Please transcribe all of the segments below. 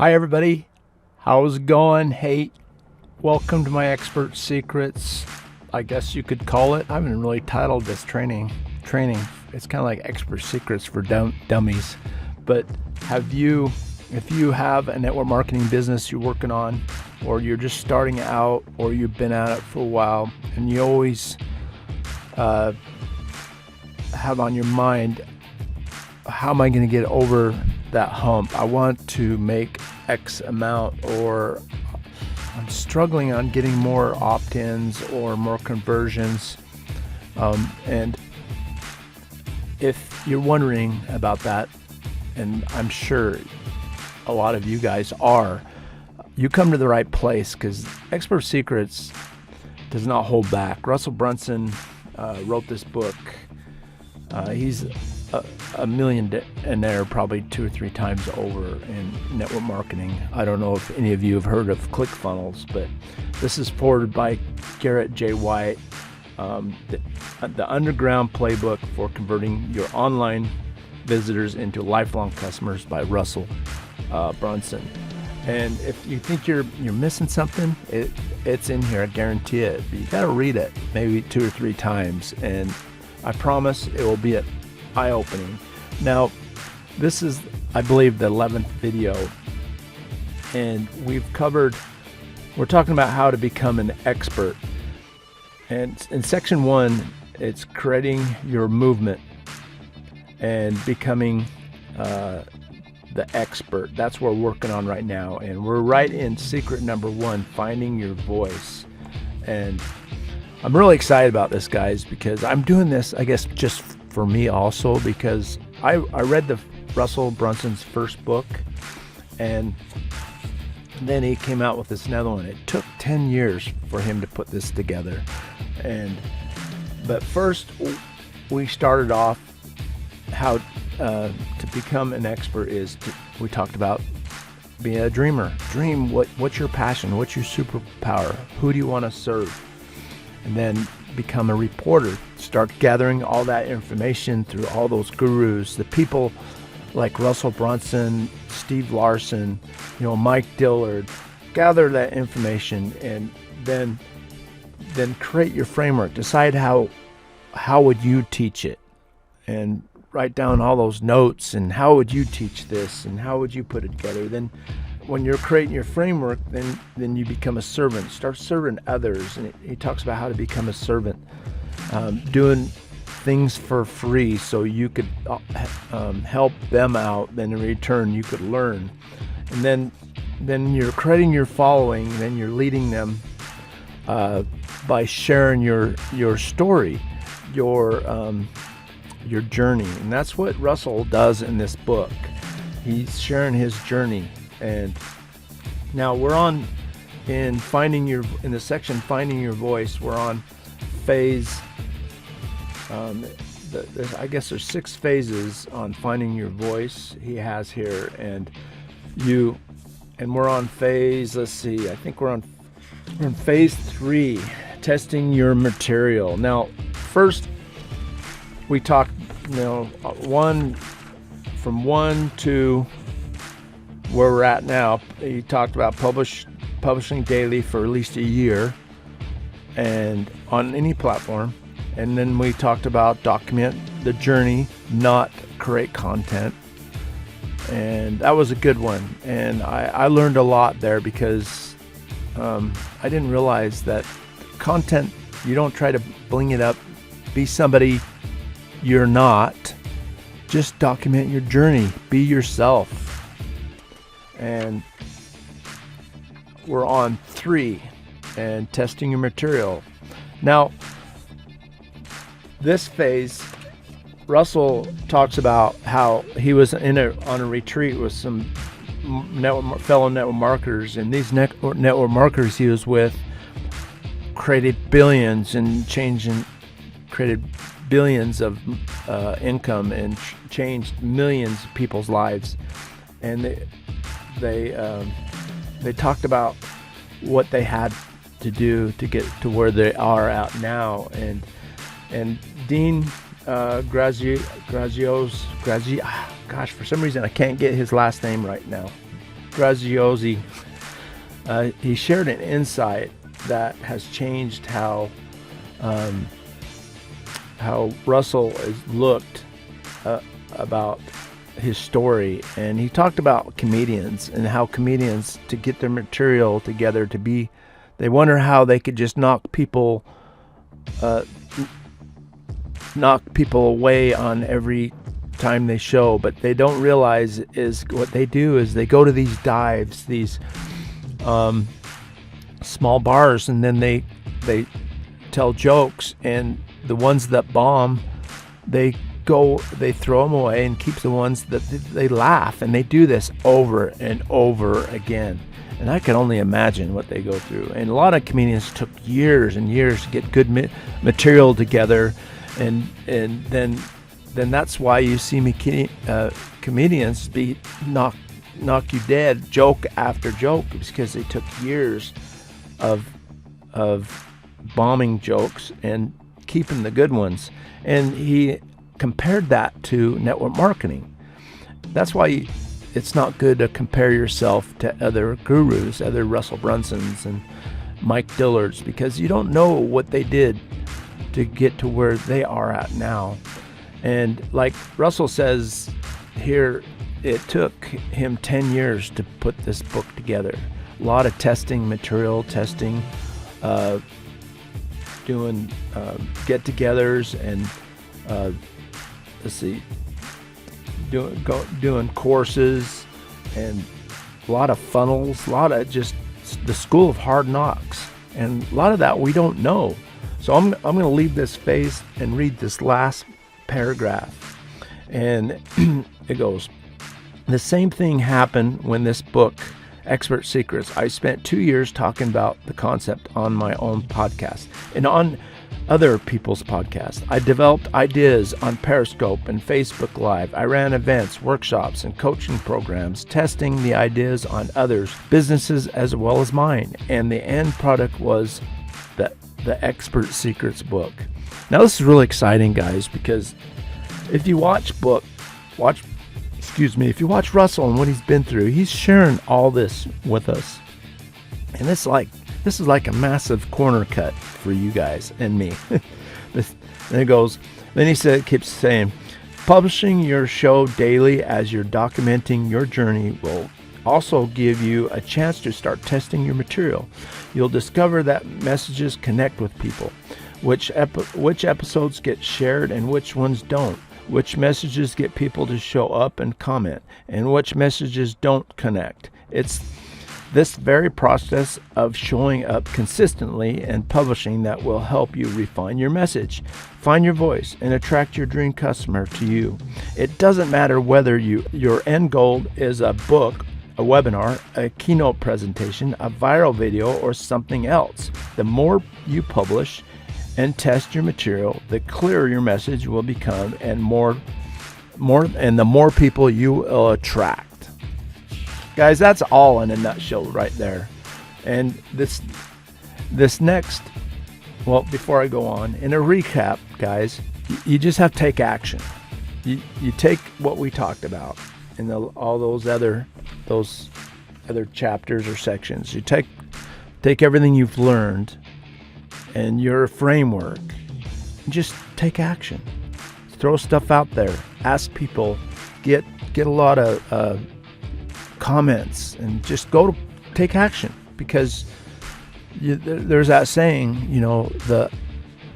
Hi everybody, how's it going? Hey, welcome to my Expert Secrets, I guess you could call it. I haven't really titled this training. It's kind of like Expert Secrets for dummies. But if you have a network marketing business you're working on, or you're just starting out, or you've been at it for a while, and you always have on your mind, how am I going to get over that hump? I want to make X amount, or I'm struggling on getting more opt-ins or more conversions. And if you're wondering about that, and I'm sure a lot of you guys are, you come to the right place, because Expert Secrets does not hold back. Russell Brunson wrote this book. He's a millionaire probably 2 or 3 times over in network marketing. I don't know if any of you have heard of ClickFunnels, but this is forwarded by Darren Hyatt, the underground playbook for converting your online visitors into lifelong customers by Russell Brunson. And if you think you're missing something, it's in here, I guarantee it. But you got to read it maybe 2 or 3 times, and I promise it will be eye-opening. Now, this is, I believe, the 11th video, and we're talking about how to become an expert. And in section 1, it's creating your movement and becoming the expert. That's what we're working on right now, and we're right in secret number 1, finding your voice. And I'm really excited about this, guys, because I'm doing this, I guess, just for me also, because I read the Russell Brunson's first book, and then he came out with this another one. It took 10 years for him to put this together. But first, we started off how to become an expert we talked about being a dreamer. Dream what's your passion, what's your superpower, who do you want to serve? And then become a reporter. Start gathering all that information through all those gurus, the people like Russell Brunson, Steve Larson, Mike Dillard. Gather that information, and then create your framework. Decide how would you teach it, and write down all those notes, and how would you teach this, and how would you put it together. Then when you're creating your framework, then you become a servant. Start serving others. And he talks about how to become a servant, doing things for free so you could help them out. Then in return, you could learn. And then you're creating your following. Then you're leading them by sharing your story, your journey. And that's what Russell does in this book. He's sharing his journey. And now we're in the section Finding Your Voice. We're on phase, I guess there's 6 phases on finding your voice he has here, and we're on phase, let's see, I think we're on phase 3, testing your material. Now, first we talked, from 1 to where we're at now. He talked about publishing daily for at least a year, and on any platform. And then we talked about document the journey, not create content. And that was a good one. And I learned a lot there, because I didn't realize that content, you don't try to bling it up, be somebody you're not. Just document your journey, be yourself. And we're on 3, and testing your material. Now, this phase, Russell talks about how he was on a retreat with some fellow network marketers, and these network marketers he was with created billions created billions of income, and changed millions of people's lives. And they talked about what they had to do to get to where they are at now. And Dean Graziosi, gosh, for some reason I can't get his last name right now. Graziosi, he shared an insight that has changed how Russell is looked about his story. And he talked about comedians and how comedians, to get their material together, they wonder how they could just knock people away on every time they show, but they don't realize is what they do is they go to these dives, these small bars, and then they tell jokes, and the ones that bomb, they throw them away and keep the ones that they laugh. And they do this over and over again, and I can only imagine what they go through. And a lot of comedians took years and years to get good material together, and then that's why you see me comedians be knock you dead joke after joke, because they took years of bombing jokes and keeping the good ones. And he compared that to network marketing. That's why it's not good to compare yourself to other gurus, other Russell Brunsons and Mike Dillards, because you don't know what they did to get to where they are at now. And like Russell says here, it took him 10 years to put this book together. A lot of material testing, doing get-togethers, and doing courses, and a lot of funnels, a lot of just the school of hard knocks, and a lot of that we don't know. So I'm going to leave this phase and read this last paragraph, and it goes, "The same thing happened when this book, Expert Secrets. I spent 2 years talking about the concept on my own podcast and on other people's podcasts. I developed ideas on Periscope and Facebook Live. I ran events, workshops, and coaching programs, testing the ideas on others' businesses as well as mine. And the end product was the Expert Secrets book." Now this is really exciting, guys, because if you watch Russell and what he's been through, he's sharing all this with us. And this is like a massive corner cut for you guys and me. Then it goes, then he keeps saying, "Publishing your show daily as you're documenting your journey will also give you a chance to start testing your material. You'll discover that messages connect with people, which episodes get shared and which ones don't, which messages get people to show up and comment, and which messages don't connect. It's this very process of showing up consistently and publishing that will help you refine your message, find your voice, and attract your dream customer to you. It doesn't matter whether your end goal is a book, a webinar, a keynote presentation, a viral video, or something else. The more you publish and test your material, the clearer your message will become, and the more people you will attract." Guys, that's all in a nutshell right there. And this next, well, before I go on, in a recap, guys, you just have to take action. You take what we talked about in all those other chapters or sections. You take everything you've learned and your framework, just take action. Throw stuff out there. Ask people. Get a lot of comments, and just take action, because there's that saying,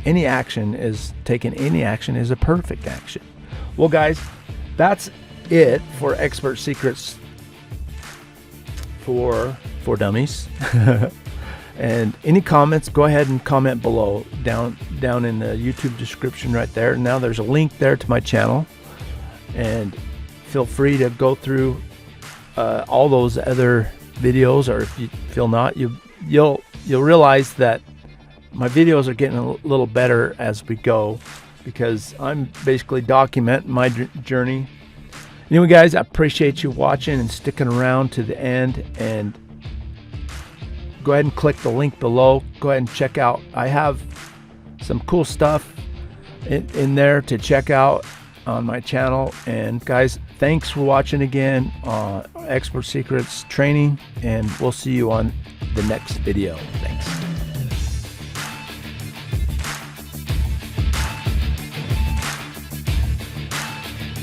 any action is a perfect action. Well, guys, that's it for Expert Secrets for Dummies. And any comments, go ahead and comment below, down in the YouTube description right there. Now there's a link there to my channel, and feel free to go through all those other videos, or if you feel not, you'll realize that my videos are getting a little better as we go, because I'm basically documenting my journey. Anyway, guys, I appreciate you watching and sticking around to the end, and go ahead and click the link below. Go ahead and check out. I have some cool stuff in there to check out on my channel. And guys, thanks for watching again Expert Secrets training, and we'll see you on the next video. Thanks.